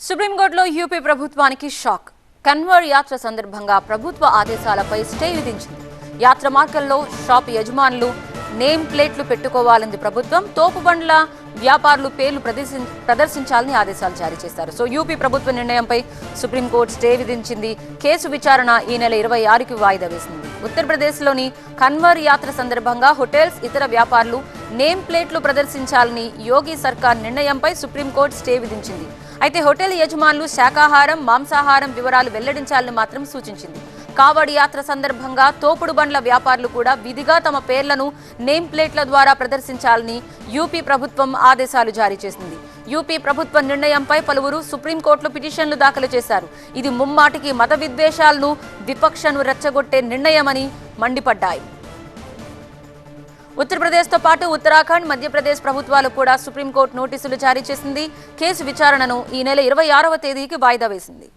సుప్రీంకోర్టులో యూపీ ప్రభుత్వానికి షాక్. కన్వర్ యాత్ర సందర్భంగా ప్రభుత్వ ఆదేశాలపై స్టే విధించింది. యాత్ర మార్గంలో షాప్ యజమానులు నేమ్ ప్లేట్లు పెట్టుకోవాలంది ప్రభుత్వం. తోపుబండ్ల వ్యాపారులు పేర్లు ప్రదర్శించాలని ఆదేశాలు జారీ చేశారు. సో యూపీ ప్రభుత్వ నిర్ణయంపై సుప్రీంకోర్టు స్టే విధించింది. కేసు విచారణ ఈ నెల 26కి వాయిదా వేసింది. ఉత్తరప్రదేశ్లోని కన్వర్ యాత్ర సందర్భంగా హోటల్స్, ఇతర వ్యాపారులు నేమ్ ప్లేట్లు ప్రదర్శించాలని యోగి సర్కార్ నిర్ణయంపై సుప్రీంకోర్టు స్టే విధించింది. అయితే హోటల్ యజమానులు శాకాహారం, మాంసాహారం వివరాలు వెల్లడించాలని మాత్రం సూచించింది. కావడి యాత్ర సందర్భంగా తోపుడు బండ్ల వ్యాపారులు కూడా విధిగా తమ పేర్లను నేమ్ ప్లేట్ల ద్వారా ప్రదర్శించాలని యూపీ ప్రభుత్వం ఆదేశాలు జారీ చేసింది. యూపీ ప్రభుత్వ నిర్ణయంపై పలువురు సుప్రీంకోర్టులో పిటిషన్లు దాఖలు చేశారు. ఇది ముమ్మాటికి మత విద్వేషాలను, విపక్షను రెచ్చగొట్టే నిర్ణయమని మండిపడ్డాయి. ఉత్తరప్రదేశ్తో పాటు ఉత్తరాఖండ్, మధ్యప్రదేశ్ ప్రభుత్వాలు కూడా సుప్రీంకోర్టు నోటీసులు జారీ చేసింది. కేసు విచారణను ఈ నెల 26వ తేదీకి వాయిదా వేసింది.